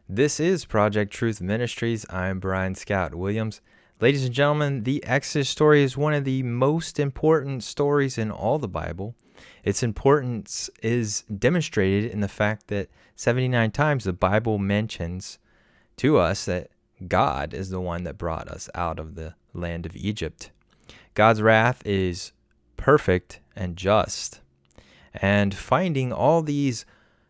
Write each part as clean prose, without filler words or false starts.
This is Project Truth Ministries. I'm Brian Scott Williams. Ladies and gentlemen, the Exodus story is one of the most important stories in all the Bible. Its importance is demonstrated in the fact that 79 times the Bible mentions to us that God is the one that brought us out of the land of Egypt. God's wrath is perfect and just. And finding all these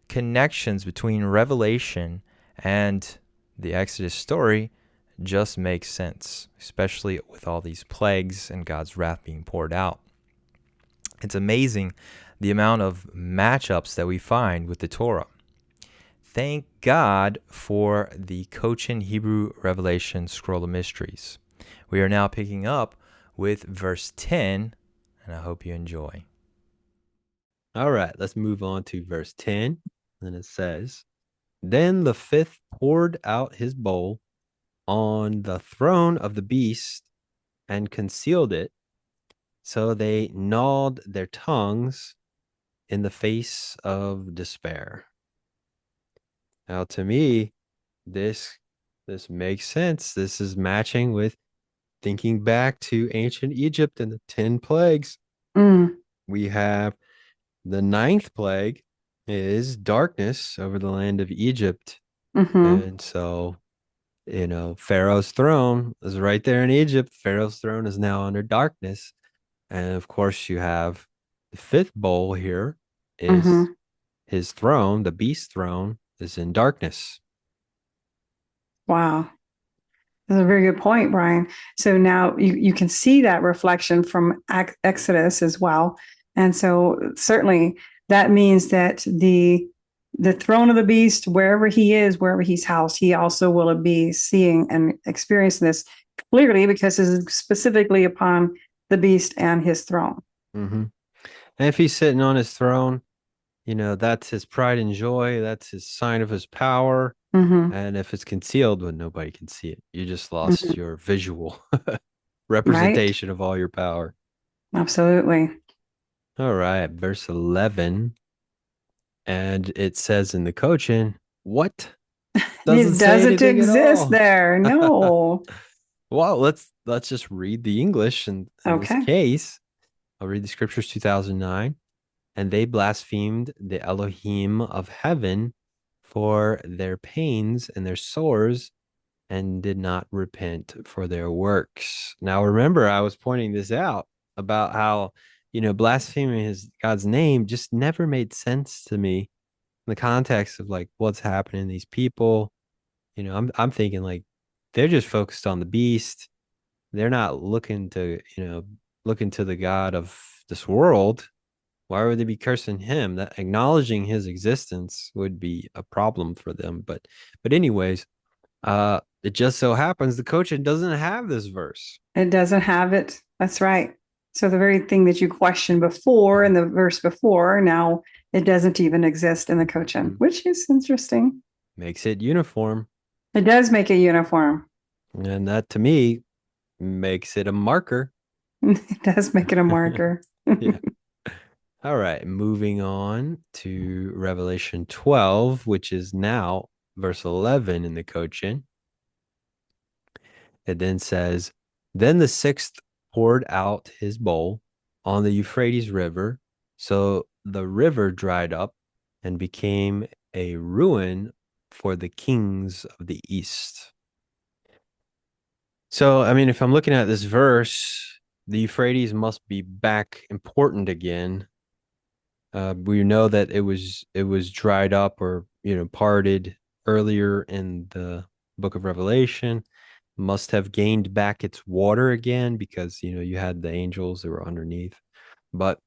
connections between Revelation and the Exodus story just makes sense, especially with all these plagues and God's wrath being poured out. It's amazing the amount of matchups that we find with the Torah. Thank God for the Cochin Hebrew Revelation Scroll of Mysteries. We are now picking up with verse 10, and I hope you enjoy. All right, let's move on to verse 10. And it says, Then the fifth poured out his bowl on the throne of the beast and concealed it. So they gnawed their tongues in the face of despair. Now, to me, this makes sense. This is matching with thinking back to ancient Egypt and the 10 plagues. We have the ninth plague is darkness over the land of Egypt. And so, Pharaoh's throne is right there in Egypt. Pharaoh's throne is now under darkness. And of course, you have the fifth bowl here is his throne, the beast throne, is in darkness. Wow. That's a very good point, Brian. So now you can see that reflection from Exodus as well. And so certainly that means that the throne of the beast, wherever he is, wherever he's housed, he also will be seeing and experiencing this clearly because this is specifically upon the beast and his throne. And if he's sitting on his throne, that's his pride and joy. That's his sign of his power. And if it's concealed, when nobody can see it, you just lost your visual representation of all your power. Absolutely. All right, verse 11. And it says in the Cochin, what? It doesn't exist there. No. Well, let's just read the English in this case. I'll read the scriptures 2009. And they blasphemed the Elohim of heaven for their pains and their sores and did not repent for their works. Now, remember, I was pointing this out about how, blaspheming God's name just never made sense to me in the context of like what's happening to these people. I'm thinking like they're just focused on the beast. They're not looking to the God of this world. Why would they be cursing him? That acknowledging his existence would be a problem for them. But anyways, it just so happens the Cochin doesn't have this verse. It doesn't have it. That's right. So the very thing that you questioned before in the verse before, now it doesn't even exist in the Cochin, which is interesting. Makes it uniform. It does make it uniform. And that to me makes it a marker. It does make it a marker. Yeah. All right, moving on to Revelation 12, which is now verse 11 in the Cochin. It then says, Then the sixth poured out his bowl on the Euphrates River, so the river dried up and became a ruin for the kings of the east. So, I mean, if I'm looking at this verse, the Euphrates must be back important again. We know that it was dried up or parted earlier in the book of Revelation. Must have gained back its water again because you had the angels that were underneath. But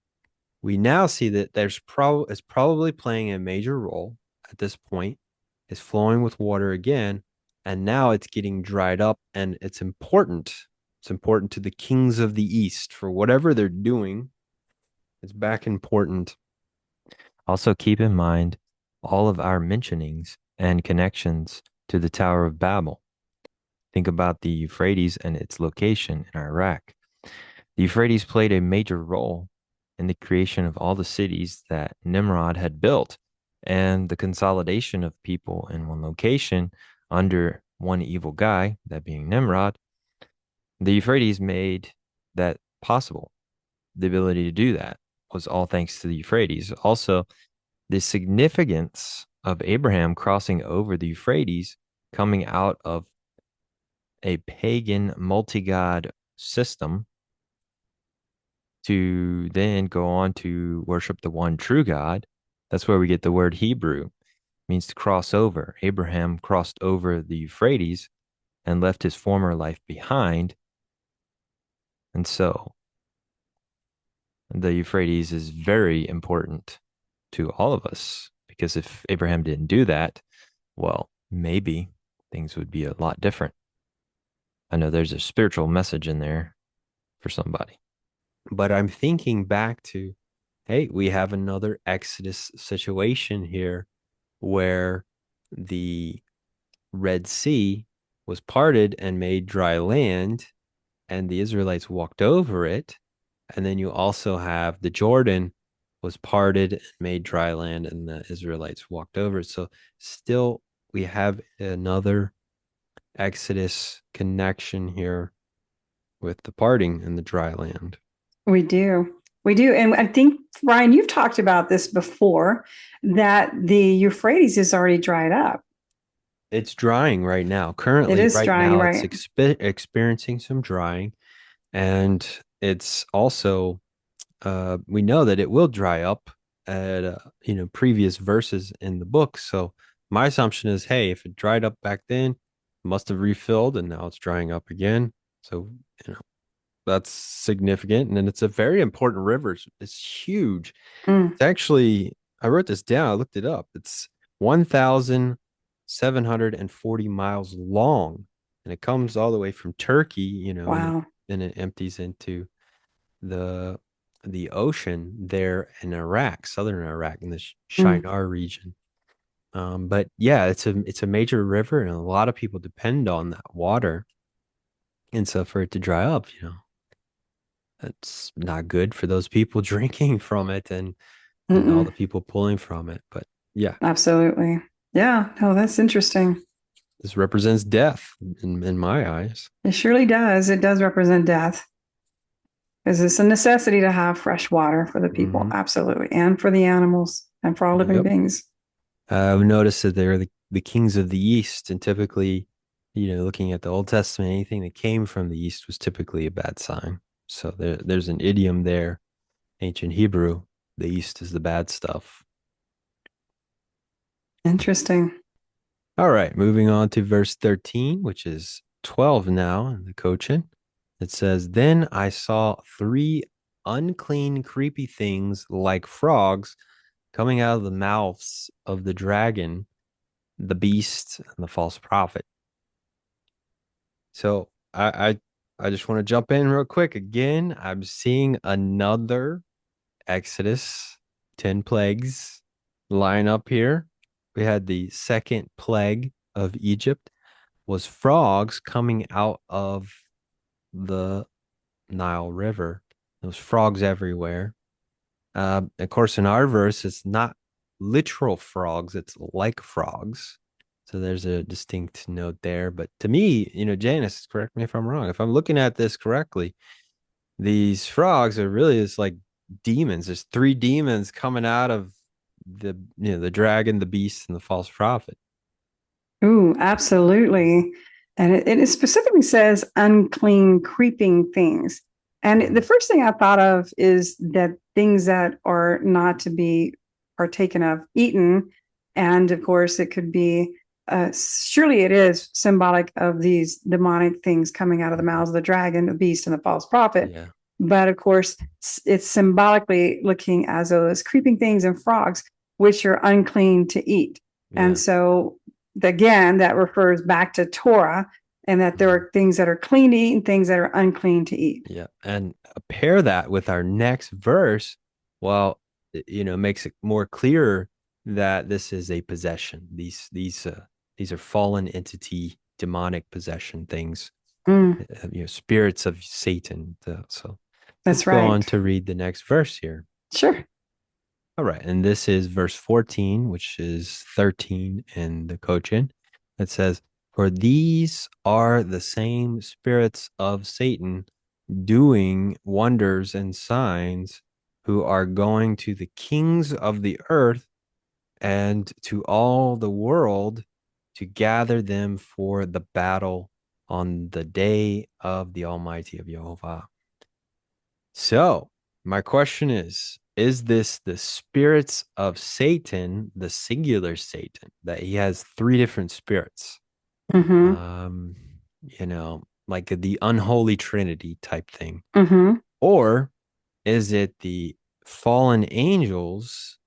we now see that it's probably playing a major role at this point. It's flowing with water again, and now it's getting dried up, and it's important. It's important to the kings of the east for whatever they're doing. It's back important. Also, keep in mind all of our mentionings and connections to the Tower of Babel. Think about the Euphrates and its location in Iraq. The Euphrates played a major role in the creation of all the cities that Nimrod had built and the consolidation of people in one location under one evil guy, that being Nimrod, the Euphrates made that possible. The ability to do that was all thanks to the Euphrates. Also, the significance of Abraham crossing over the Euphrates, coming out of a pagan multi-god system to then go on to worship the one true God. That's where we get the word Hebrew. It means to cross over. Abraham crossed over the Euphrates and left his former life behind. And so the Euphrates is very important to all of us, because if Abraham didn't do that, well, maybe things would be a lot different. I know there's a spiritual message in there for somebody. But I'm thinking back to, hey, we have another Exodus situation here where the Red Sea was parted and made dry land, and the Israelites walked over it. And then you also have the Jordan was parted and made dry land, and the Israelites walked over it. So still, we have another Exodus connection here with the parting and the dry land. We do. We do. And I think, Ryan, you've talked about this before, that the Euphrates is already dried up. It's drying right now. Currently, It is right drying, now, right? it's experiencing some drying, and it's also we know that it will dry up at previous verses in the book. So my assumption is, hey, if it dried up back then, it must have refilled, and now it's drying up again. So that's significant, and then it's a very important river. It's huge. Mm, It's actually, I wrote this down. I looked it up. It's 1,740 miles long, and it comes all the way from Turkey, wow. and it empties into the ocean there in Iraq, southern Iraq, in the Mm, Shinar region. But yeah, it's a major river, and a lot of people depend on that water. And so for it to dry up, that's not good for those people drinking from it, and all mm-mm, the people pulling from it. But yeah, absolutely. Yeah. No, that's interesting. this represents death in my eyes. It surely does. It does represent death, because it's a necessity to have fresh water for the people. Mhm. Absolutely. And for the animals and for all living Yep. beings. I've noticed that they're the kings of the East, and typically, looking at the Old Testament, anything that came from the East was typically a bad sign. So there's an idiom there, ancient Hebrew, the East is the bad stuff. Interesting. All right, moving on to verse 13, which is 12 now in the Cochin. It says, Then I saw three unclean, creepy things like frogs coming out of the mouths of the dragon, the beast, and the false prophet. So I just want to jump in real quick. Again, I'm seeing another Exodus 10 plagues line up here. We had the second plague of Egypt was frogs coming out of the Nile River. There was frogs everywhere. Of course, in our verse, it's not literal frogs, it's like frogs. So there's a distinct note there. But to me, Janice, correct me if I'm wrong. If I'm looking at this correctly, these frogs are really just like demons. There's three demons coming out of the dragon, the beast, and the false prophet. Ooh, absolutely. And it specifically says unclean, creeping things. And the first thing I thought of is that things that are not to be partaken of, eaten. And of course, it could be, surely it is symbolic of these demonic things coming out of the mouths of the dragon, the beast, and the false prophet. Yeah. But of course, it's symbolically looking as those creeping things and frogs, which are unclean to eat. Yeah. And so again, that refers back to Torah, and that there are things that are clean to eat and things that are unclean to eat. Yeah. And pair that with our next verse, well, makes it more clear that this is a possession. These are fallen entity, demonic possession things, spirits of Satan. So That's let's go on right. to read the next verse here. Sure. All right. And this is verse 14, which is 13 in the Cochin. It says, "For these are the same spirits of Satan doing wonders and signs, who are going to the kings of the earth and to all the world to gather them for the battle on the day of the Almighty of Jehovah." So, my question is this the spirits of Satan, the singular Satan, that he has three different spirits? Mm-hmm. Um, like the unholy trinity type thing. Mm-hmm. Or is it the fallen angels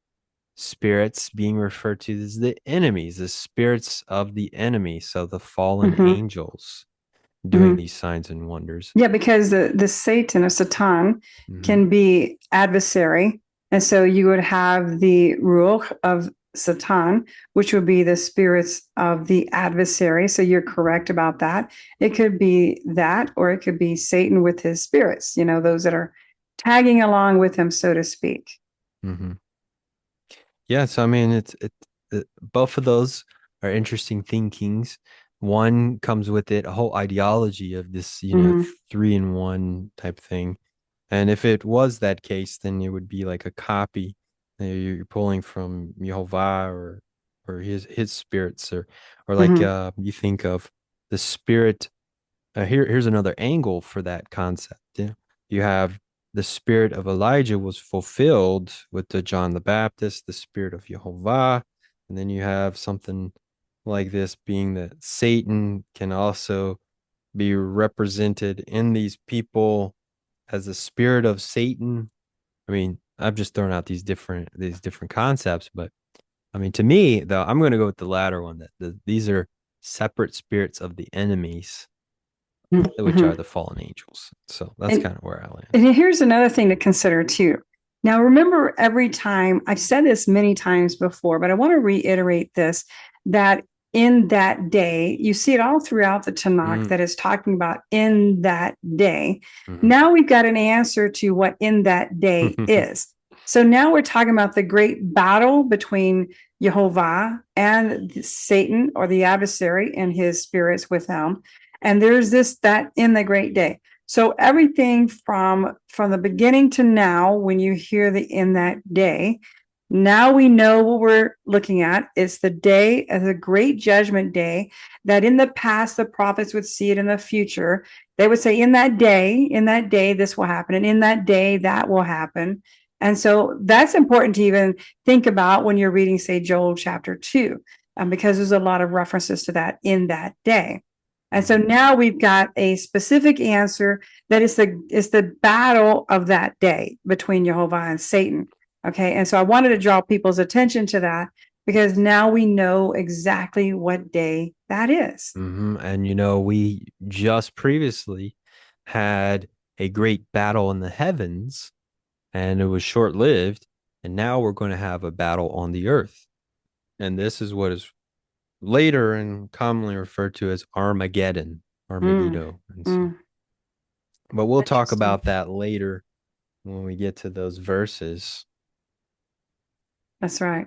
spirits being referred to as the enemies, the spirits of the enemy, so the fallen Mm-hmm. angels doing Mm-hmm. these signs and wonders? Yeah, because the Satan or Satan Mhm. can be adversary. And so you would have the ruach of Satan, which would be the spirits of the adversary. So you're correct about that. It could be that, or it could be Satan with his spirits, those that are tagging along with him, so to speak. Mhm. Yeah, so I mean, both of those are interesting thinkings. One comes with it a whole ideology of this, Mm-hmm. three in one type thing. And if it was that case, then it would be like a copy. You're pulling from Jehovah or his spirits, or like Mm-hmm. you think of the spirit. Here's another angle for that concept. Yeah. You have the spirit of Elijah was fulfilled with the John the Baptist, the spirit of Jehovah, and then you have something like this being that Satan can also be represented in these people as the spirit of Satan. I mean, I've just thrown out these different concepts, but I mean, to me, though, I'm going to go with the latter one that these are separate spirits of the enemies, which are Mm-hmm. the fallen angels. So that's And kind of where I land. And here's another thing to consider too. Now, remember, every time I've said this many times before, but I want to reiterate this, that in that day, you see it all throughout the Tanakh Mm, that is talking about in that day. mhm. Now we've got an answer to what in that day is. So now we're talking about the great battle between Jehovah and Satan, or the adversary, and his spirits with him. And there's that in the great day. So everything from the beginning to now, when you hear the in that day, now we know what we're looking at. It's the day as a great judgment day, that in the past the prophets would see it in the future. They would say, in that day, this will happen, and in that day, that will happen. And so that's important to even think about when you're reading, say, Joel chapter 2, because there's a lot of references to that in that day. And so now we've got a specific answer that is the battle of that day between Jehovah and Satan. Okay. And so I wanted to draw people's attention to that, because now we know exactly what day that is. And we just previously had a great battle in the heavens, and it was short lived. And now we're going to have a battle on the earth. And this is what is later and commonly referred to as Armageddon or Mm, Megiddo. And so, mm, but we'll talk interesting. about that later when we get to those verses. That's right.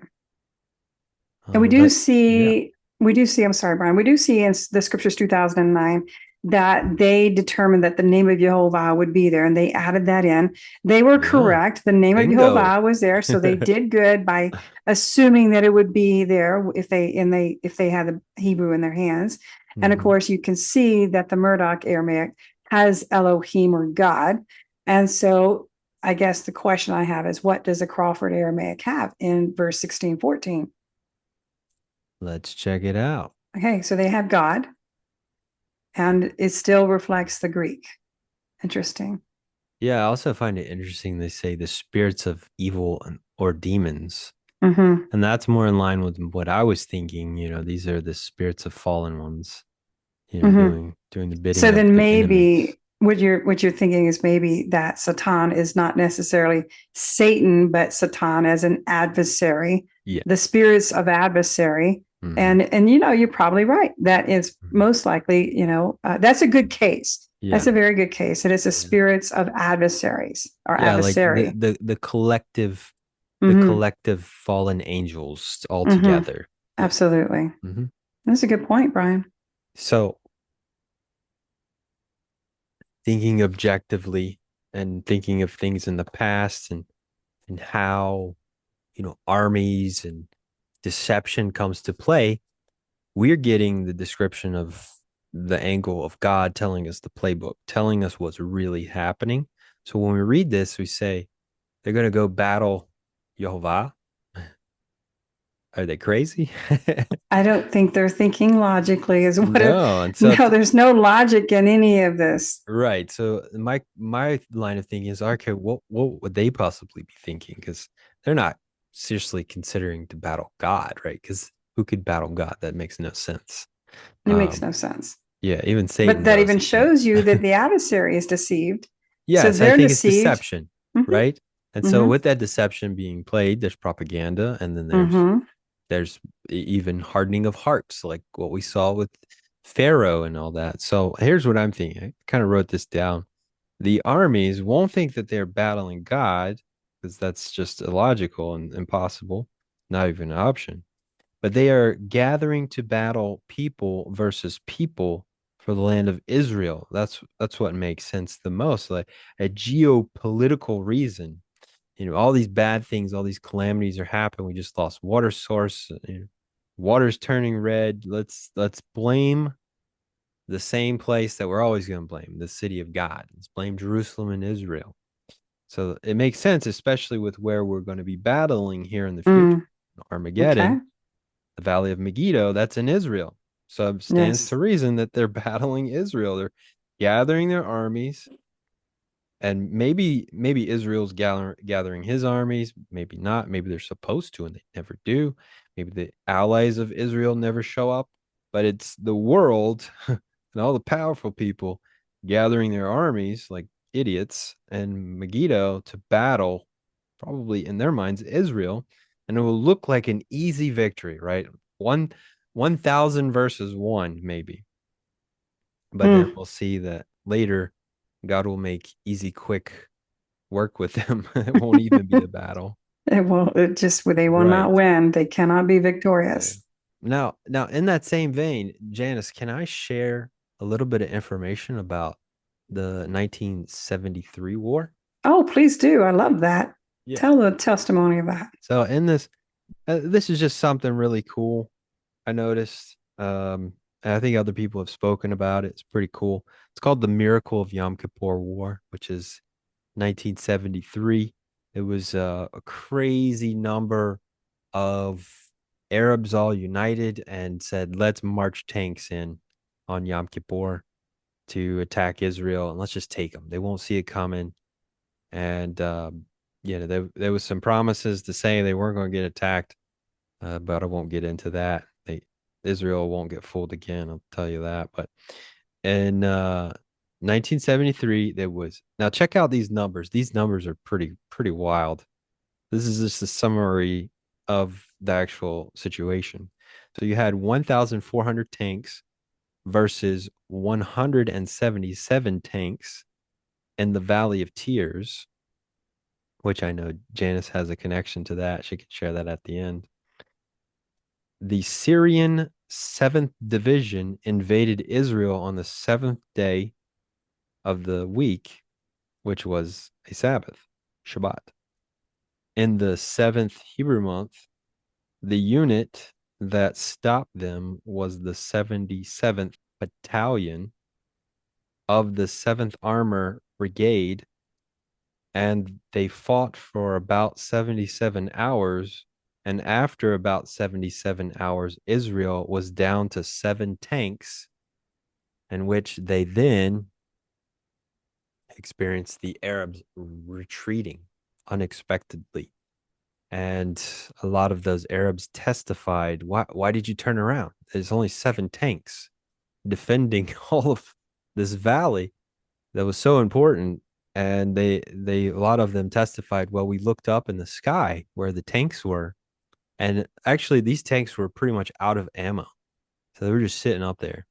And we do But yeah. see, I'm sorry, Brian, we do see in the scriptures 2009 that they determined that the name of Jehovah would be there, and they added that in. They were Yeah. correct. The name of Bingo. Jehovah was there. So they did good by assuming that it would be there if they had the Hebrew in their hands. And of Mhm. course, you can see that the Murdoch Aramaic has Elohim, or God. And so I guess the question I have is, what does the Crawford Aramaic have in verse 16:14? Let's check it out. Okay, so they have God, and it still reflects the Greek. Interesting. Yeah, I also find it interesting they say the spirits of evil or demons. Mm-hmm. And that's more in line with what I was thinking. These are the spirits of fallen ones, Mm-hmm. doing the bidding So of then the enemies. maybe what you're thinking is maybe that Satan is not necessarily Satan, but Satan as an adversary, the Yes. spirits of adversary. Hmm. And you're probably right. That is Hmm. most likely, that's a good case. That's Yeah. a very good case. It is the Yeah. spirits of adversaries, or Yeah, like the adversary. the the collective the Mhm. collective fallen angels all Mhm. together. Absolutely. Mhm. That's a good point, Brian. So thinking objectively and thinking of things in the past and how, armies and deception comes to play, we're getting the description of the angle of God telling us the playbook, telling us what's really happening. So when we read this, we say they're going to go battle Jehovah. Are they crazy? I don't think they're thinking logically is what No. And so no, there's no logic in any of this. right. So my line of thinking is, okay, what would they possibly be thinking? Because they're not seriously considering to battle God, right? Because who could battle God? That makes no sense. It makes Um, no sense. yeah, even But Satan that knows even he can't. shows you that the adversary is deceived. So Yes, I they're think it's deceived. deception, Hmm. right? And so Hmm. with that deception being played, there's propaganda, and then there's Hmm. there's even hardening of hearts, like what we saw with Pharaoh and all that. So here's what I'm thinking. I kind of wrote this down. The armies won't think that they're battling God, because that's just illogical and impossible, not even an option. But they are gathering to battle people versus people for the land of Israel. That's what makes sense the most. Like a geopolitical reason. All these bad things, all these calamities are happening. We just lost water source. Water's turning red. Let's blame the same place that we're always going to blame, the city of God. Let's blame Jerusalem and Israel. So it makes sense, especially with where we're going to be battling here in the future. Mm. Okay. Armageddon, the Valley of Megiddo, that's in Israel. So it stands Yes. to reason that they're battling Israel. They're gathering their armies, and maybe Israel's gathering his armies, maybe not. Maybe they're supposed to, and they never do. Maybe the allies of Israel never show up, but it's the world and all the powerful people gathering their armies like idiots and Megiddo to battle, probably in their minds, Israel, and it will look like an easy victory, right? 1,000 versus one, maybe. But then Mm. we'll see that later God will make easy, quick work with them. It won't even be a battle. They will Right. not win. They cannot be Yeah. victorious. Now, in that same vein, Janice, can I share a little bit of information about the 1973 war? Oh, please do. I love that. Yeah. Tell the testimony of that. So in this is just something really cool I noticed. And I think other people have spoken about it. It's pretty cool. It's called the Miracle of Yom Kippur War, which is 1973. It was a crazy number of Arabs all united and said, let's march tanks in on Yom Kippur to attack Israel and let's just take them. They won't see it coming. And, there was some promises to say they weren't going to get attacked, but I won't get into that. Israel won't get fooled again. I'll tell you that. But in 1973, there was now check out these numbers. These numbers are pretty wild. This is just a summary of the actual situation. So you had 1,400 tanks versus 177 tanks in the Valley of Tears, which I know Janice has a connection to that. She could share that at the end. The Syrian 7th Division invaded Israel on the 7th day of the week, which was a Sabbath, Shabbat. In the 7th Hebrew month, the unit that stopped them was the 77th Battalion of the 7th Armor Brigade, and they fought for about 77 hours. And after about 77 hours, Israel was down to 7 tanks, in which they then experienced the Arabs retreating unexpectedly. And a lot of those Arabs testified, why did you turn around? There's only 7 tanks defending all of this valley that was so important. And they a lot of them testified, well, we looked up in the sky where the tanks were. And actually these tanks were pretty much out of ammo. So they were just sitting up there.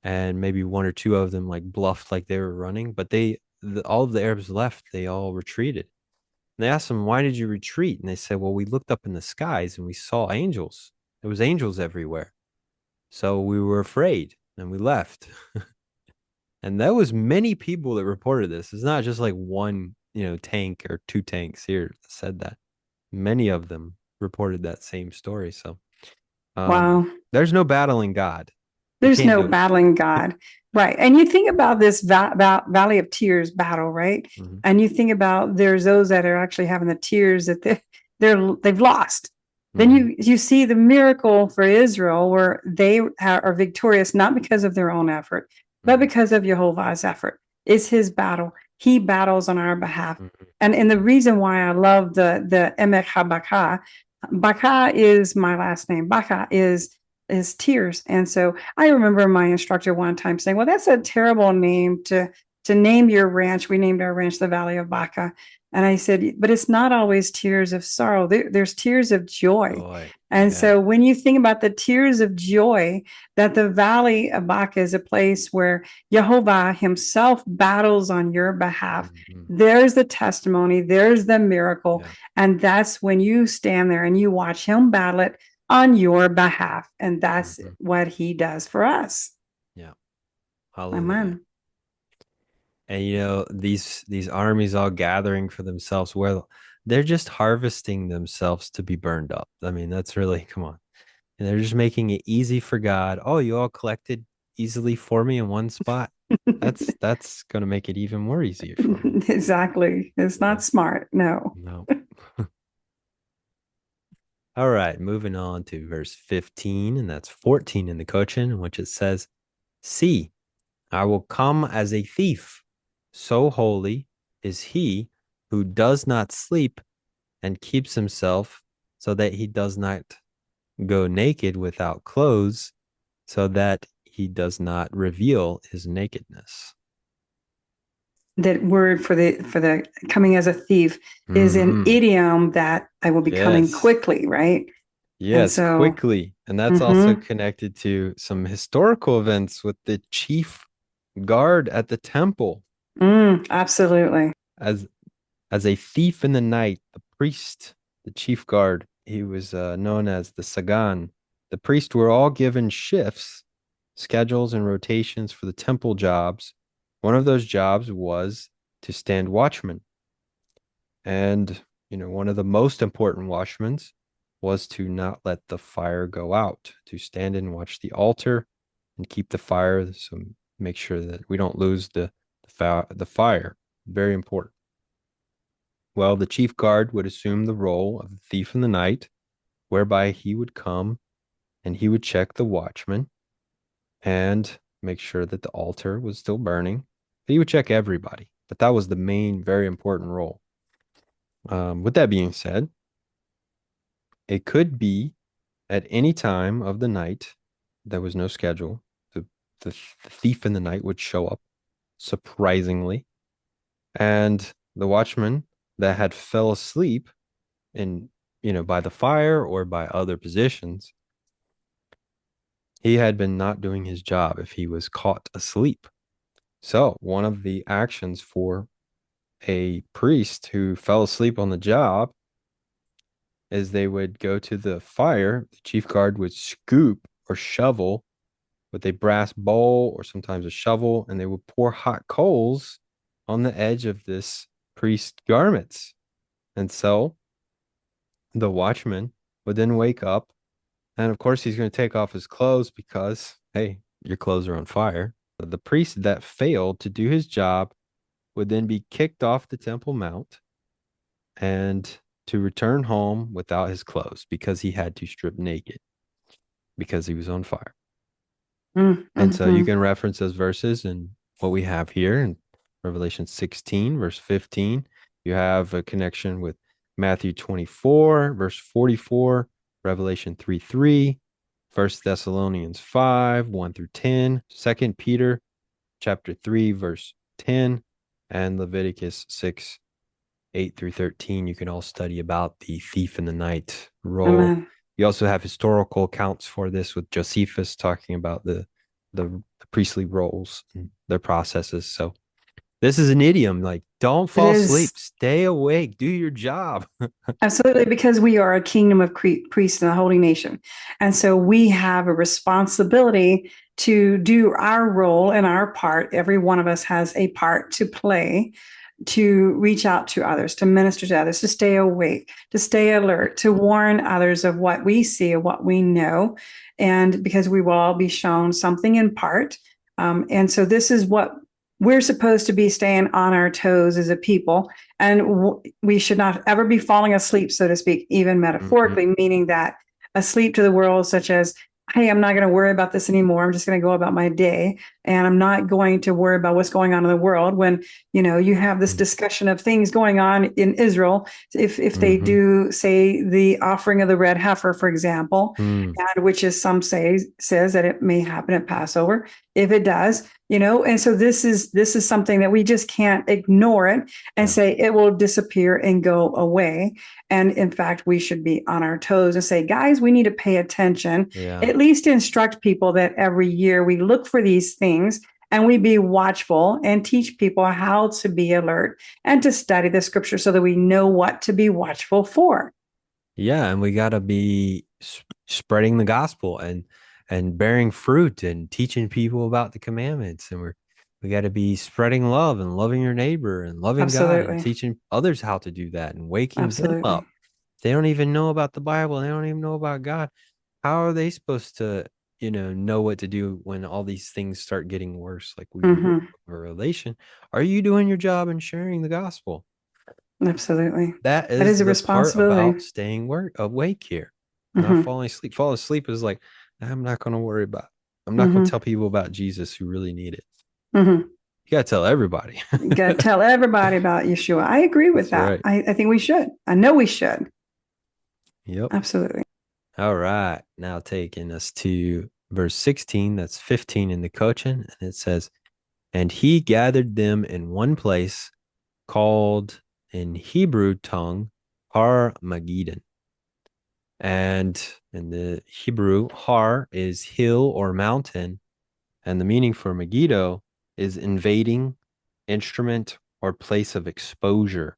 And maybe one or two of them like bluffed like they were running, but all of the Arabs left. They all retreated. They asked them, why did you retreat? And they said, well, we looked up in the skies and we saw angels. There was angels everywhere. So we were afraid and we left. And there was many people that reported this. It's not just like one, tank or two tanks here that said that. Many of them reported that same story. So Wow. there's no battling God. You There's can't no do it. battling God. Right. And you think about this Valley of Tears battle, right? Mhm. And you think about there's those that are actually having the tears that they've lost. Then you see the miracle for Israel where they are victorious, not because of their own effort, but because of Jehovah's effort. It's his battle. He battles on our behalf. And the reason why I love the Emek HaBaka, Baka is my last name. Baka is tears. And so I remember my instructor one time saying, well, that's a terrible name to name your ranch. We named our ranch the Valley of Baca. And I said, but it's not always tears of sorrow. There's tears of joy. And so when you think about the tears of joy, that the Valley of Baca is a place where Jehovah himself battles on your behalf. There's the testimony, there's the miracle. Yeah. And that's when you stand there and you watch him battle it on your behalf. And that's what he does for us. Yeah. Hallelujah. Amen. And these armies all gathering for themselves, well, they're just harvesting themselves to be burned up. I mean, that's really, come on. And they're just making it easy for God. Oh, you all collected easily for me in one spot. That's going to make it even more easier for me. Exactly. It's not smart. No. All right, moving on to verse 15, and that's 14 in the Cochin, in which it says, see, I will come as a thief. So holy is he who does not sleep and keeps himself so that he does not go naked without clothes, so that he does not reveal his nakedness. That word for the coming as a thief is an idiom that I will be coming quickly, right? Yes, and so, quickly. And that's also connected to some historical events with the chief guard at the temple. Absolutely. As a thief in the night, the priest, the chief guard, he was known as the Sagan. The priests were all given shifts, schedules, and rotations for the temple jobs. One of those jobs was to stand watchman. And, one of the most important watchmen was to not let the fire go out, to stand and watch the altar and keep the fire. So make sure that we don't lose the fire. Very important. Well, the chief guard would assume the role of the thief in the night, whereby he would come and he would check the watchman and make sure that the altar was still burning. He would check everybody, but that was the main, very important role. With that being said, it could be at any time of the night. There was no schedule. The thief in the night would show up, surprisingly, and the watchman that had fell asleep in, by the fire or by other positions, he had been not doing his job if he was caught asleep. So one of the actions for a priest who fell asleep on the job is they would go to the fire. The chief guard would scoop or shovel with a brass bowl or sometimes a shovel, and they would pour hot coals on the edge of this priest's garments. And so the watchman would then wake up, and of course he's going to take off his clothes because, hey, your clothes are on fire. The priest that failed to do his job would then be kicked off the Temple Mount and to return home without his clothes because he had to strip naked because he was on fire. And so you can reference those verses and what we have here in Revelation 16, verse 15. You have a connection with Matthew 24, verse 44, Revelation 3:3, 1 Thessalonians 5, 1 through 10, 2 Peter chapter 3, verse 10, and Leviticus 6, 8 through 13. You can all study about the thief in the night role. Amen. You also have historical accounts for this with Josephus talking about the priestly roles and their processes. So This is an idiom like, don't It fall asleep, is. stay awake, do your job. Absolutely, because we are a kingdom of priests and a holy nation. And so we have a responsibility to do our role and our part. Every one of us has a part to play to reach out to others, to minister to others, to stay awake, to stay alert, to warn others of what we see and what we know. And because we will all be shown something in part. And so this is what we're supposed to be staying on our toes as a people. And we should not ever be falling asleep, so to speak, even metaphorically, meaning that asleep to the world, such as, hey, I'm not going to worry about this anymore. I'm just going to go about my day. And I'm not going to worry about what's going on in the world when, you have this discussion of things going on in Israel. If they do, say, the offering of the red heifer, for example, and which is says that it may happen at Passover. If it does, and so this is something that we just can't ignore it and say it will disappear and go away. And in fact, we should be on our toes and say, guys, we need to pay attention, at least instruct people that every year we look for these things and we be watchful and teach people how to be alert and to study the scripture so that we know what to be watchful for. Yeah, and we got to be spreading the gospel and bearing fruit and teaching people about the commandments, and we got to be spreading love and loving your neighbor and loving God and Absolutely. teaching others how to do that and waking them Absolutely. up. They don't even know about the Bible, they don't even know about God. How are they supposed to, know what to do when all these things start getting worse, like we read in Revelation? Are you doing your job and sharing the gospel? Absolutely. That That is is a the part about responsibility. staying awake here, not falling asleep. Fall asleep is like, I'm not going to worry about. I'm not going to tell people about Jesus who really need it. You got to tell everybody. You got to tell everybody about Yeshua. I agree with That's that. right. I think we should. I know we should. Yep. Absolutely. All right. Now taking us to verse 16, that's 15 in the Cochin, and it says, and he gathered them in one place called in Hebrew tongue Har Magidon. And in the Hebrew, Har is hill or mountain. And the meaning for Megiddo is invading, instrument, or place of exposure.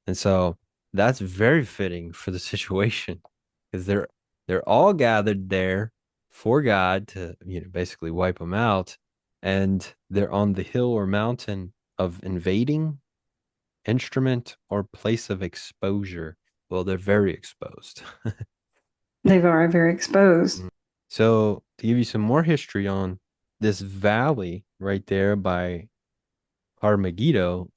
And so that's very fitting for the situation because they're all gathered there for God to, basically wipe them out. And they're on the hill or mountain of invading, instrument, or place of exposure. Well, they're very exposed. They are very exposed. So, to give you some more history on this valley right there by Har Megiddo,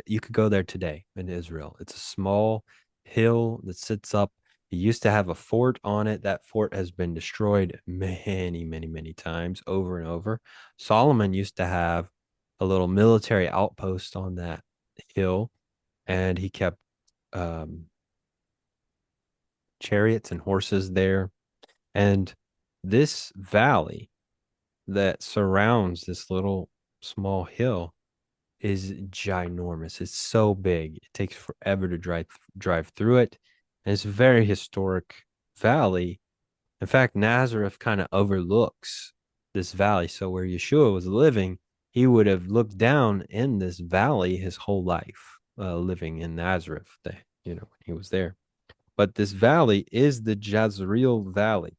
you could go there today in Israel. It's a small hill that sits up. It used to have a fort on it. That fort has been destroyed many, many, many times over and over. Solomon used to have a little military outpost on that hill, and he kept um, chariots and horses there. And this valley that surrounds this little small hill is ginormous. It's so big. It takes forever to drive through it. And it's a very historic valley. In fact, Nazareth kind of overlooks this valley. So where Yeshua was living, he would have looked down in this valley his whole life, living in Nazareth, when he was there. But this valley is the Jezreel Valley.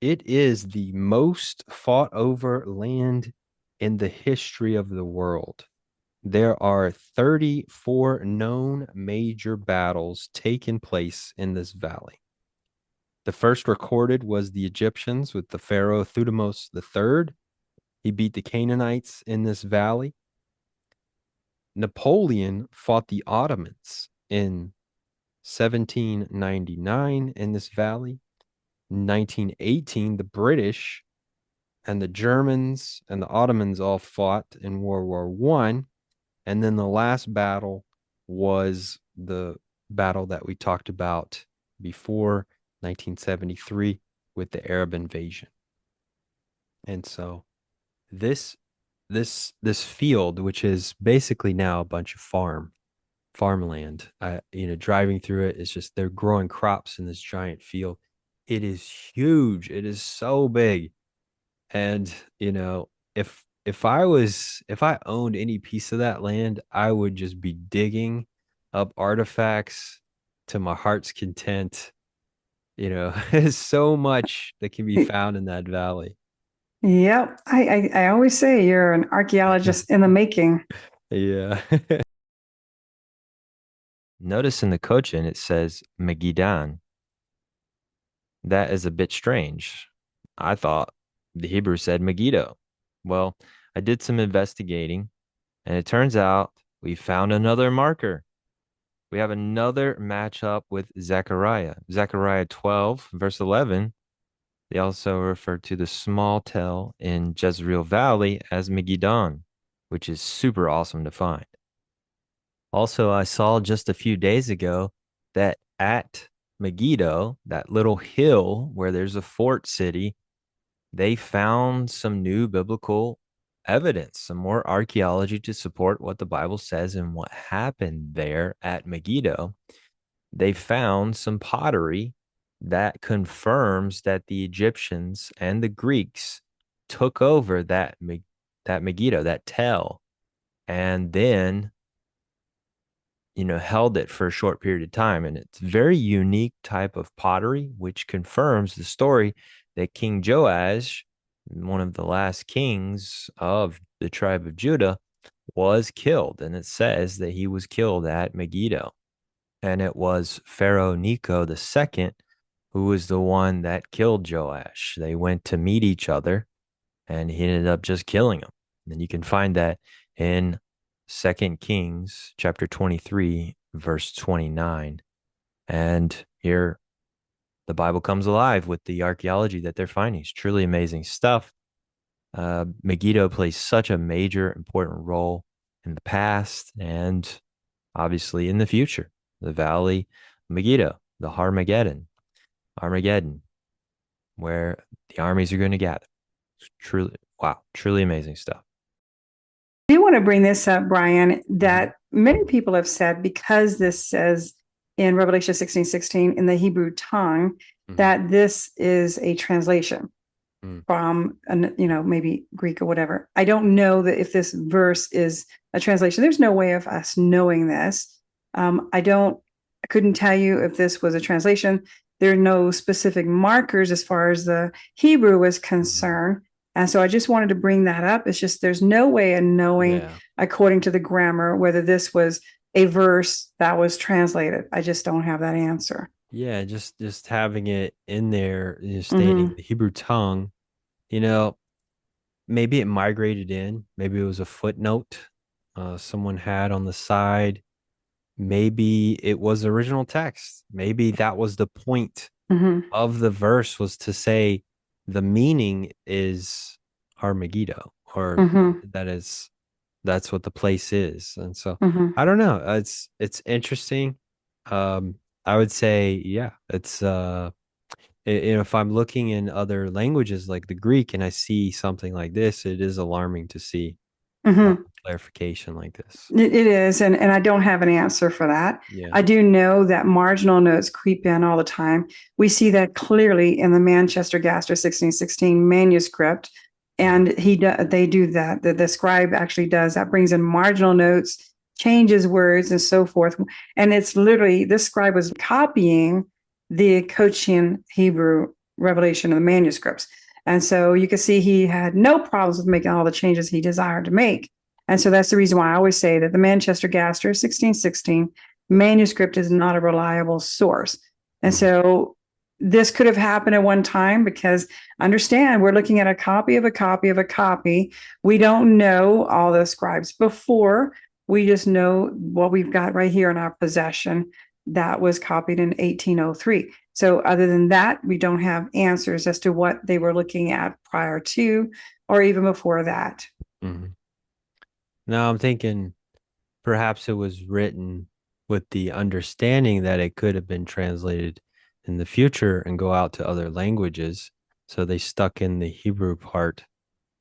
It is the most fought over land in the history of the world. There are 34 known major battles taking place in this valley. The first recorded was the Egyptians with the Pharaoh Thutmose III. He beat the Canaanites in this valley. Napoleon fought the Ottomans in 1799 in this valley. 1918, the British and the Germans and the Ottomans all fought in World War I. And then the last battle was the battle that we talked about before, 1973, with the Arab invasion. And so this field, which is basically now a bunch of farmland, driving through it, it's just they're growing crops in this giant field. It is huge. It is so big. And, if if I owned any piece of that land, I would just be digging up artifacts to my heart's content. There's so much that can be found in that valley. Yep. I always say you're an archaeologist in the making. Yeah. Notice in the Cochin it says Megiddo. That is a bit strange. I thought the Hebrew said Megiddo. Well, I did some investigating, and it turns out we found another marker. We have another matchup with Zechariah. Zechariah 12, verse 11. They also refer to the small tell in Jezreel Valley as Megiddo, which is super awesome to find. Also, I saw just a few days ago that at Megiddo, that little hill where there's a fort city, they found some new biblical evidence, some more archaeology to support what the Bible says and what happened there at Megiddo. They found some pottery that confirms that the Egyptians and the Greeks took over that Megiddo, that tell, and then held it for a short period of time. And it's very unique type of pottery, which confirms the story that King Joash, one of the last kings of the tribe of Judah, was killed. And it says that he was killed at Megiddo. And it was Pharaoh Necho II who was the one that killed Joash. They went to meet each other and he ended up just killing him. And you can find that in 2 Kings chapter 23, verse 29. And here the Bible comes alive with the archaeology that they're finding. It's truly amazing stuff. Megiddo plays such a major, important role in the past and obviously in the future. The Valley Megiddo, the Armageddon, where the armies are going to gather. It's truly, wow, truly amazing stuff. I do want to bring this up, Brian, that many people have said, because this says in Revelation 16:16 in the Hebrew tongue, that this is a translation from, maybe Greek or whatever. I don't know that if this verse is a translation. There's no way of us knowing this. I couldn't tell you if this was a translation. There are no specific markers as far as the Hebrew is concerned. And so I just wanted to bring that up. It's just there's no way of knowing, according to the grammar, whether this was a verse that was translated. I just don't have that answer. Yeah, just having it in there, stating the Hebrew tongue, maybe it migrated in. Maybe it was a footnote someone had on the side. Maybe it was original text. Maybe that was the point of the verse, was to say the meaning is Armageddon, or that's what the place is. And so I don't know. It's interesting. I would say, yeah, it's if I'm looking in other languages like the Greek and I see something like this, it is alarming to see clarification like this. It is, and I don't have an answer for that. Yeah. I do know that marginal notes creep in all the time. We see that clearly in the Manchester Gaster 1616 manuscript, and they do that. The scribe actually does that, brings in marginal notes, changes words, and so forth. And it's literally, this scribe was copying the Cochin Hebrew revelation of the manuscripts. And so you can see he had no problems with making all the changes he desired to make. And so that's the reason why I always say that the Manchester Gaster 1616 manuscript is not a reliable source. And so this could have happened at one time, because understand, we're looking at a copy of a copy of a copy. We don't know all the scribes before. We just know what we've got right here in our possession that was copied in 1803. So other than that, we don't have answers as to what they were looking at prior to or even before that. Now I'm thinking perhaps it was written with the understanding that it could have been translated in the future and go out to other languages. So they stuck in the Hebrew part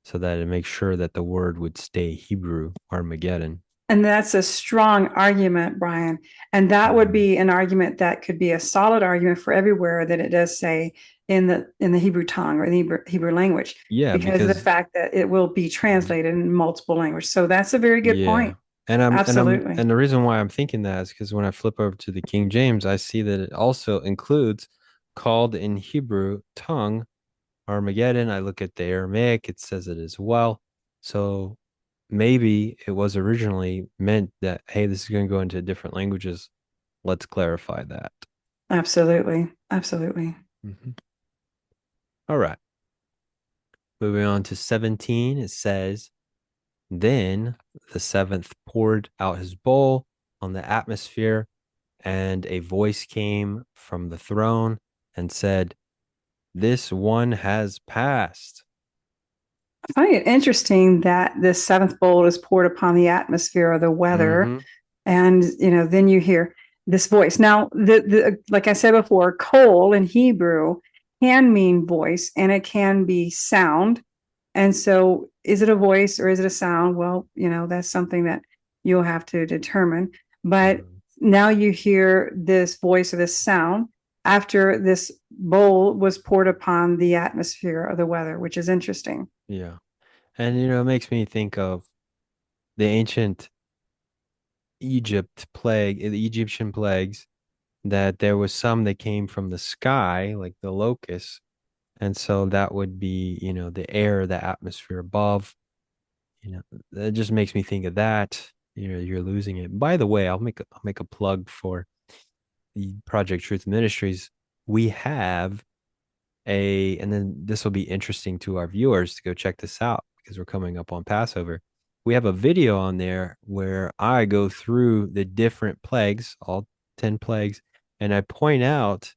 so that it makes sure that the word would stay Hebrew, Armageddon. And that's a strong argument, Brian. And that would Mhm. be an argument that could be a solid argument for everywhere that it does say in the Hebrew tongue or the Hebrew language, Yeah, because of the because fact that it will be translated in multiple languages. So that's a very good yeah. point. And Absolutely. the reason why I'm thinking that is because when I flip over to the King James, I see that it also includes called in Hebrew tongue Armageddon. I look at the Aramaic, it says it as well. So maybe it was originally meant that, hey, this is going to go into different languages. Let's clarify that. Absolutely. Absolutely. Mhm. All right. Moving on to 17, it says, then the seventh poured out his bowl on the atmosphere, and a voice came from the throne and said, this one has passed. I find it interesting that this seventh bowl is poured upon the atmosphere or the weather. Mm-hmm. And, then you hear this voice. Now, like I said before, kol in Hebrew can mean voice and it can be sound. And so is it a voice or is it a sound? Well, that's something that you'll have to determine. But Mm, now you hear this voice or this sound after this bowl was poured upon the atmosphere or the weather, which is interesting. yeah. And, it makes me think of the ancient the Egyptian plagues, that there was some that came from the sky, like the locusts. And so that would be, the air, the atmosphere above. That just makes me think of that. You're losing it. By the way, I'll make a plug for the Project Truth Ministries. We have and then this will be interesting to our viewers to go check this out because we're coming up on Passover. We have a video on there where I go through the different plagues, all 10 plagues, and I point out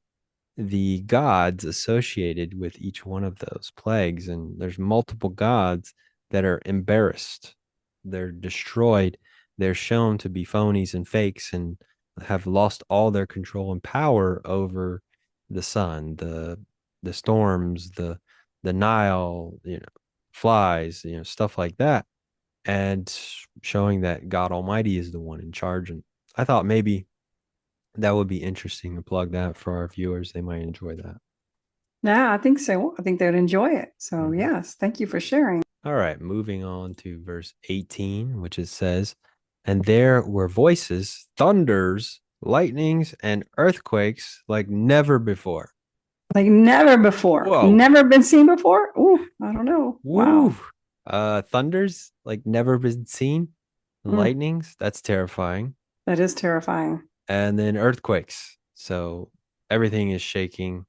the gods associated with each one of those plagues. And there's multiple gods that are embarrassed, they're destroyed, they're shown to be phonies and fakes and have lost all their control and power over the sun, the storms, the Nile, flies, stuff like that, and showing that God Almighty is the one in charge. And I thought maybe that would be interesting to plug that for our viewers. They might enjoy that. Yeah, I think so. I think they'd enjoy it. So, Mhm. yes, thank you for sharing. All right, moving on to verse 18, which it says, and there were voices, thunders, lightnings, and earthquakes like never before. Like never before, Whoa. never been seen before. Ooh, I don't know. Woo. Wow. Thunders like never been seen. Mm, Lightnings, that's terrifying. that is terrifying. And then earthquakes. So everything is shaking.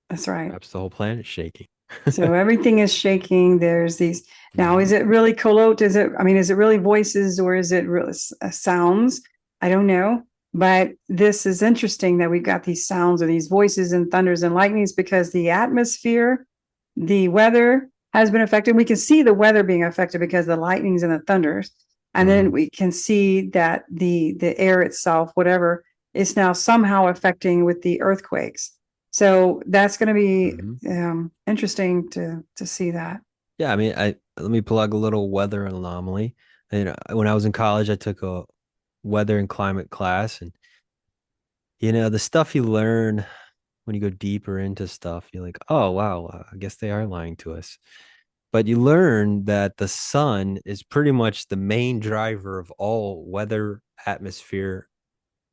That's right. Perhaps the whole planet is shaking. So everything is shaking. There's these. Now, is Mhm. it really kolot? Is it really voices or is it really sounds? I don't know. But this is interesting that we've got these sounds or these voices and thunders and lightnings because the atmosphere, the weather has been affected. We can see the weather being affected because of the lightnings and the thunders. And then Mhm. we can see that the air itself, whatever, is now somehow affecting with the earthquakes. So that's going to be Mhm. interesting to see that. Yeah, I mean, I let me plug a little weather anomaly. When I was in college, I took a weather and climate class, and the stuff you learn when you go deeper into stuff, you're like, oh wow, I guess they are lying to us. But you learn that the sun is pretty much the main driver of all weather, atmosphere,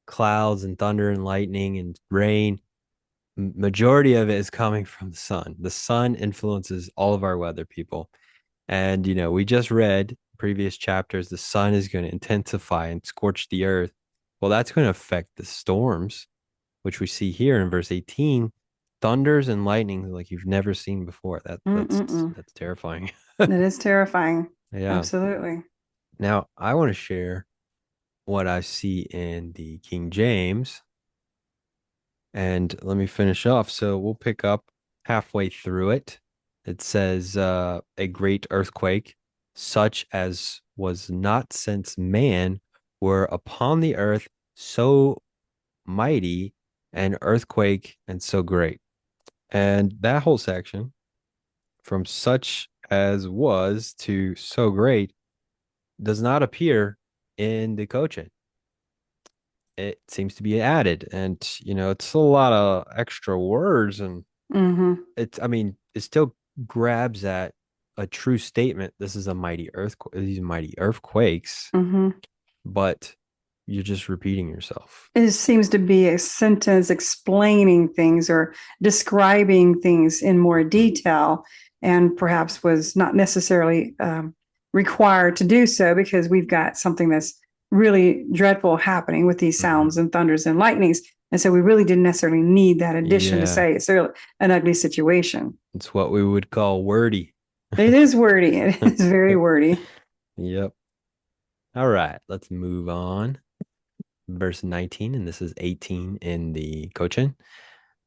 clouds, and thunder and lightning and rain. Majority of it is coming from the sun. The sun influences all of our weather, people. And, we just read previous chapters, the sun is going to intensify and scorch the earth. Well, that's going to affect the storms, which we see here in verse 18. Thunders and lightning like you've never seen before. Mm-mm-mm. That's terrifying. It is terrifying. Yeah. Absolutely. Now, I want to share what I see in the King James, and let me finish off. So we'll pick up halfway through it. It says, a great earthquake, such as was not since man were upon the earth, so mighty, an earthquake and so great. And that whole section, from such as was to so great, does not appear in the Cochin. It seems to be added, and it's a lot of extra words, and Mm-hmm. I mean, it still grabs at a true statement. This is a mighty earthquake, these mighty earthquakes, Mm-hmm. but you're just repeating yourself. It seems to be a sentence explaining things or describing things in more detail, and perhaps was not necessarily required to do so because we've got something that's really dreadful happening with these sounds and thunders and lightnings. And so we really didn't necessarily need that addition to say it's really an ugly situation. It's what we would call wordy. It is wordy. It is very wordy. Yep. All right, let's move on. Verse 19, and this is 18 in the Cochin.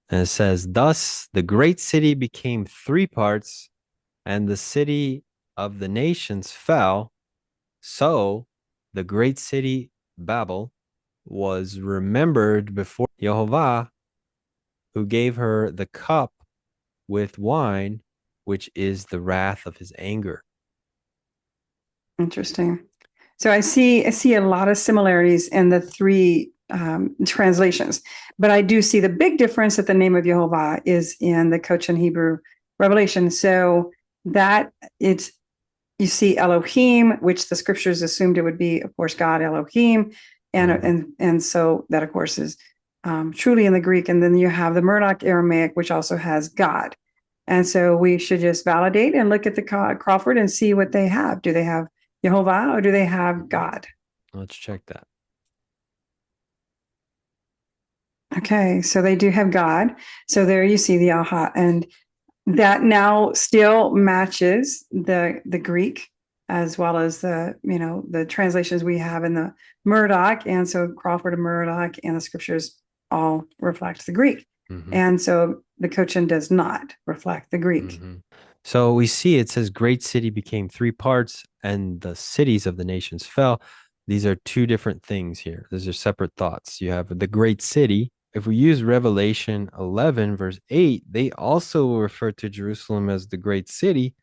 And it says, thus the great city became three parts, and the city of the nations fell. So the great city Babel was remembered before Jehovah, who gave her the cup with wine, which is the wrath of his anger. Interesting. So I see a lot of similarities in the three translations, but I do see the big difference that the name of Jehovah is in the Cochin Hebrew Revelation. So that it's you see Elohim, which the scriptures assumed it would be, of course, God Elohim, and so that of course is truly in the Greek. And then you have the Murdoch Aramaic, which also has God. And so we should just validate and look at the Crawford and see what they have. Do they have Jehovah or do they have God? Let's check that. Okay, so they do have God. So there you see the aha, and that now still matches the Greek as well as the translations we have in the Murdoch, and so Crawford and Murdoch and the scriptures all reflect the Greek, and so the Cochin does not reflect the Greek. So we see it says great city became three parts, and the cities of the nations fell. These are two different things here. These are separate thoughts. You have the great city. If we use Revelation 11, verse 8, they also refer to Jerusalem as the great city,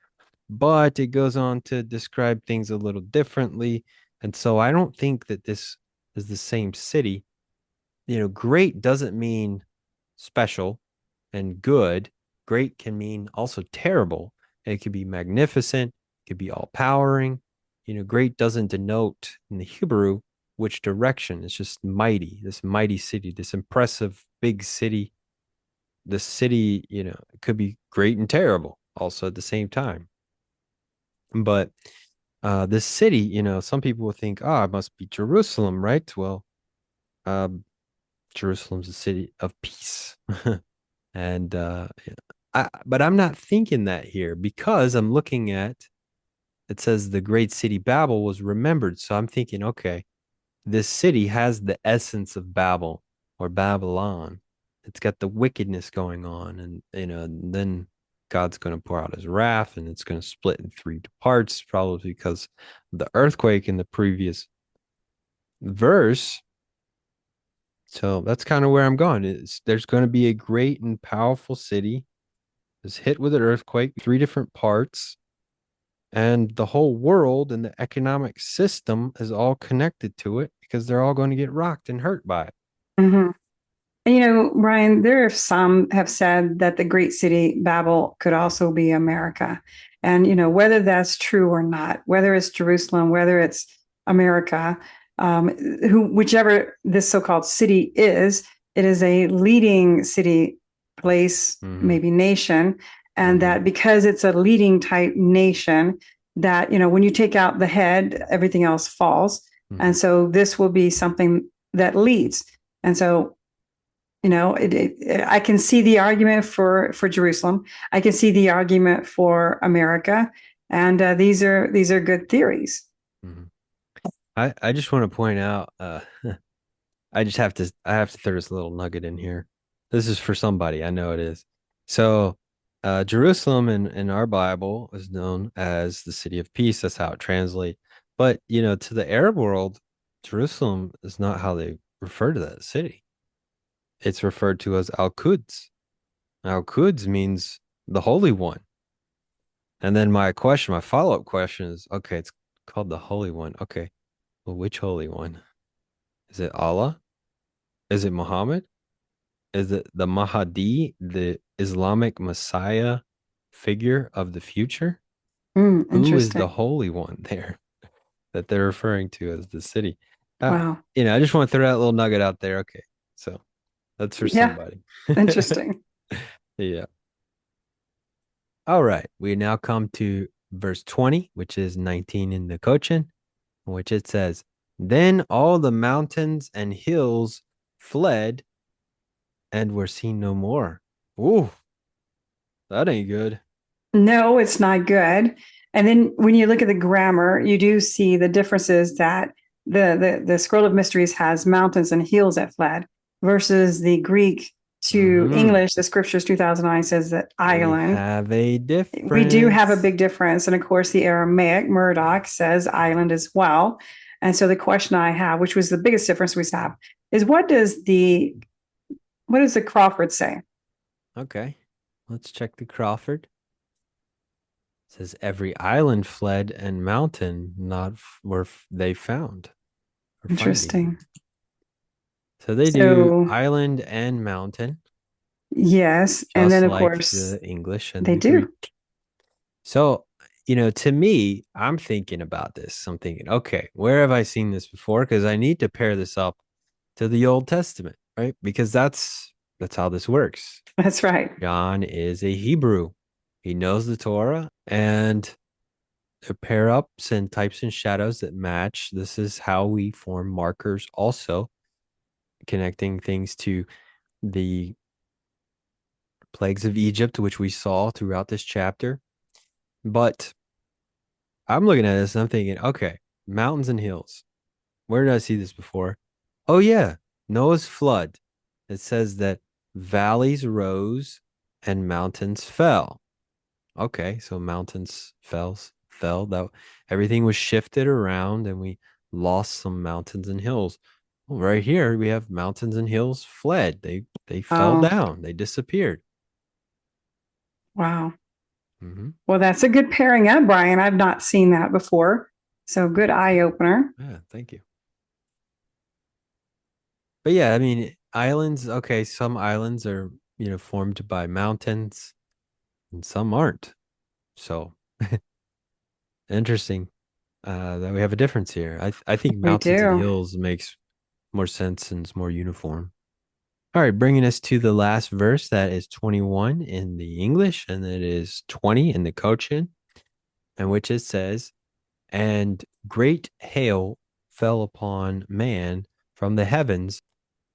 but it goes on to describe things a little differently. And so I don't think that this is the same city. Great doesn't mean special and good. Great can mean also terrible. It could be magnificent, it could be all-powering. Great doesn't denote in the Hebrew which direction. It's just mighty, this mighty city, this impressive big city. This city, it could be great and terrible also at the same time. But this city, some people will think, oh, it must be Jerusalem, right? Well, Jerusalem's a city of peace. And but I'm not thinking that here because I'm looking at it says the great city Babel was remembered. So I'm thinking, okay, this city has the essence of Babel or Babylon. It's got the wickedness going on, and then God's going to pour out his wrath, and it's going to split in three parts, probably because of the earthquake in the previous verse. So that's kind of where I'm going. There's going to be a great and powerful city is hit with an earthquake, three different parts, and the whole world and the economic system is all connected to it because they're all going to get rocked and hurt by it. And, Ryan, there are some have said that the great city Babel could also be America. And, whether that's true or not, whether it's Jerusalem, whether it's America, whichever this so-called city is, it is a leading city, place, maybe nation. And that because it's a leading type nation, that, when you take out the head, everything else falls. And so this will be something that leads. And so, I can see the argument for Jerusalem. I can see the argument for America. And these are good theories. I just want to point out, I have to throw this little nugget in here. This is for somebody. I know it is. So Jerusalem in our Bible is known as the city of peace. That's how it translates. But, to the Arab world, Jerusalem is not how they refer to that city. It's referred to as Al-Quds. Al-Quds means the Holy One. And then my follow-up question is, okay, it's called the Holy One. Okay. Well, which Holy One? Is it Allah? Is it Muhammad? Is it the Mahdi, the Islamic Messiah figure of the future? Who is the Interesting. Holy One there that they're referring to as the city? Wow. I just want to throw that little nugget out there. Okay. So that's for Yeah. somebody. Interesting. Yeah. All right. We now come to verse 20, which is 19 in the Cochin, which it says, Then all the mountains and hills fled and were seen no more. Ooh, that ain't good. No, it's not good. And then when you look at the grammar, you do see the differences that the Scroll of Mysteries has mountains and hills that fled versus the Greek to Mhm. English. The Scriptures 2009 says that We island. have a We do have a difference. big difference. And of course, the Aramaic Murdoch says island as well. And so the question I have, which was the biggest difference we have, is what does the Crawford say? Okay. Let's check the Crawford. It says every island fled and mountain not were they found or finding. Interesting. So they do So island and mountain, yes, and just then of like course the English and they the do. Greek. So, to me, I'm thinking about this. I'm thinking, okay, where have I seen this before? Because I need to pair this up to the Old Testament, right? Because that's how this works. That's right. John is a Hebrew. He knows the Torah and to pair ups and types and shadows that match. This is how we form markers also, connecting things to the plagues of Egypt, which we saw throughout this chapter. But I'm looking at this and I'm thinking, okay, mountains and hills. Where did I see this before? Oh, yeah, Noah's flood. It says that valleys rose and mountains fell. Okay, so mountains fell. That everything was shifted around and we lost some mountains and hills. Well, right here we have mountains and hills fled. They fell Oh, down. They disappeared. wow. Hmm. Well, that's a good pairing up, Brian. I've not seen that before. So good eye opener. Yeah, thank you. But yeah, I mean, islands, okay, some islands are, formed by mountains and some aren't. So interesting that we have a difference here. I think We mountains and do. hills makes more sense and is more uniform. All right, bringing us to the last verse that is 21 in the English and it is 20 in the Cochin, in which it says, And great hail fell upon man from the heavens.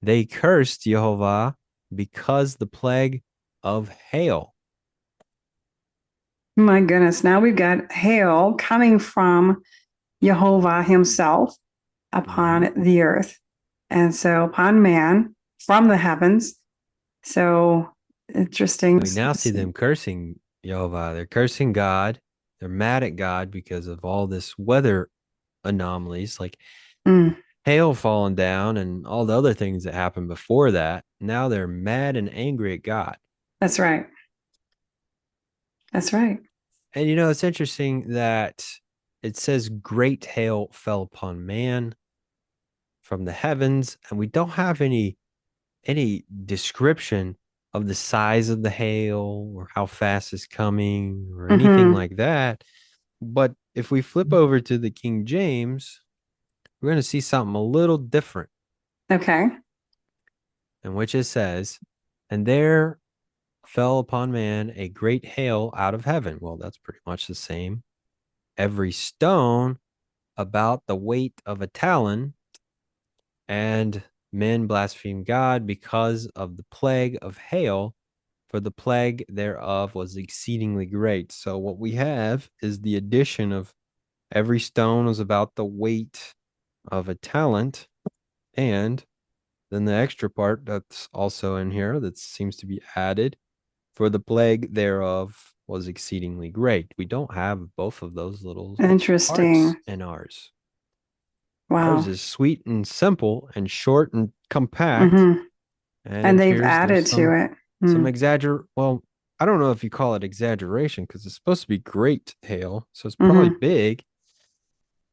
They cursed Jehovah because the plague of hail. My goodness. Now we've got hail coming from Jehovah himself Mhm. upon the earth. And so upon man from the heavens. So interesting. We now Let's see see. them cursing Jehovah. They're cursing God. They're mad at God because of all this weather anomalies, like Mm, hail falling down and all the other things that happened before that. Now they're mad and angry at God. that's right. That's right. And it's interesting that it says great hail fell upon man from the heavens, and we don't have any description of the size of the hail or how fast it's coming or anything Hmm. like that. But if we flip over to the King James, we're going to see something a little different, Okay. in which it says, And there fell upon man a great hail out of heaven. Well, that's pretty much the same. Every stone about the weight of a talent, and men blaspheme God because of the plague of hail, for the plague thereof was exceedingly great. So what we have is the addition of every stone was about the weight of a talent, and then the extra part that's also in here that seems to be added, for the plague thereof was exceedingly great. We don't have both of those little parts Interesting. in ours. Ours Wow. is sweet and simple and short and compact, Hmm. and it And they've appears there's added to some it. some Mm. well, I don't know if you call it exaggeration because it's supposed to be great hail, so it's probably Hmm. big,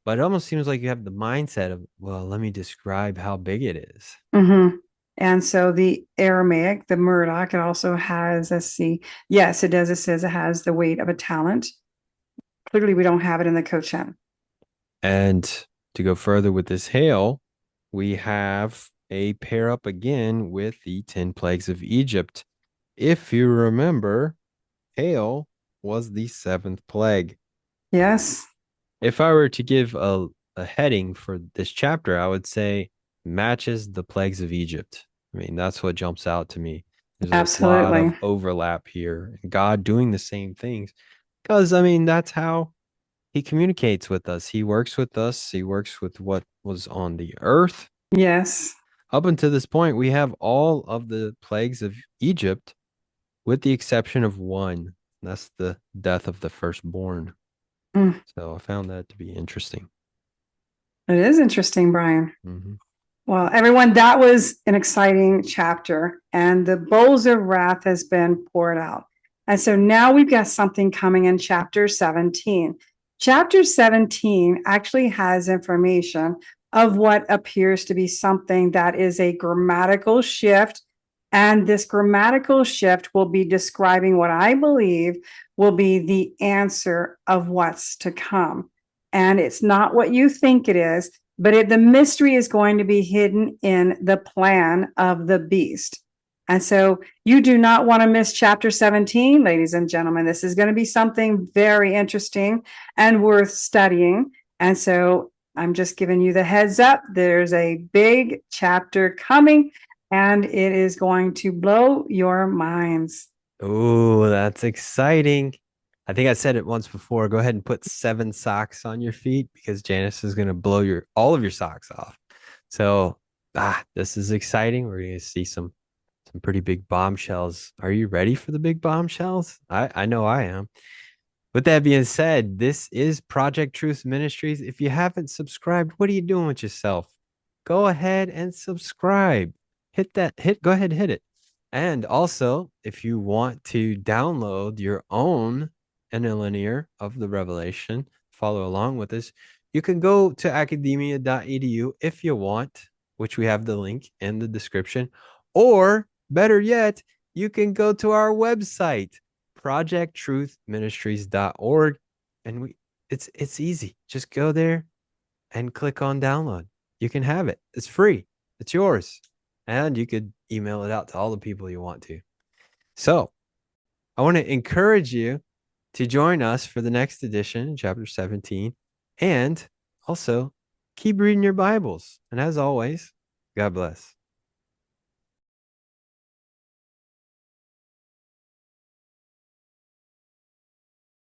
But it almost seems like you have the mindset of, well, let me describe how big it is. Mm-hmm. And so the Aramaic, the Murdoch, it also has, let's see, yes, it does. It says it has the weight of a talent. Clearly, we don't have it in the Cochin. And to go further with this hail, we have a pair up again with the 10 plagues of Egypt. If you remember, hail was the seventh plague. Yes. If I were to give a heading for this chapter, I would say matches the plagues of Egypt. I mean, that's what jumps out to me. There's a lot Absolutely. of overlap here. God doing the same things. Because, I mean, that's how he communicates with us. He works with us. He works with what was on the earth. Yes. Up until this point, we have all of the plagues of Egypt, with the exception of one. That's the death of the firstborn. Mm. So I found that to be interesting. It is interesting, Brian. Mm-hmm. Well, everyone, that was an exciting chapter, and the bowls of wrath has been poured out. And so now we've got something coming in chapter 17. Chapter 17 actually has information of what appears to be something that is a grammatical shift. And this grammatical shift will be describing what I believe will be the answer of what's to come. And it's not what you think it is, but the mystery is going to be hidden in the plan of the beast. And so you do not want to miss chapter 17, ladies and gentlemen. This is going to be something very interesting and worth studying. And so I'm just giving you the heads up. There's a big chapter coming, and it is going to blow your minds. Oh, that's exciting. I think I said it once before. Go ahead and put 7 socks on your feet because Janice is going to blow all of your socks off. So, this is exciting. We're going to see some pretty big bombshells. Are you ready for the big bombshells? I know I am. With that being said, this is Project Truth Ministries. If you haven't subscribed, what are you doing with yourself? Go ahead and subscribe. Go ahead and hit it. And also, if you want to download your own interlinear of the Revelation, follow along with us, you can go to academia.edu if you want, which we have the link in the description. Or better yet, you can go to our website, projecttruthministries.org, and it's easy. Just go there and click on download. You can have it. It's free. It's yours. And you could email it out to all the people you want to. So I want to encourage you to join us for the next edition, chapter 17. And also keep reading your Bibles. And as always, God bless.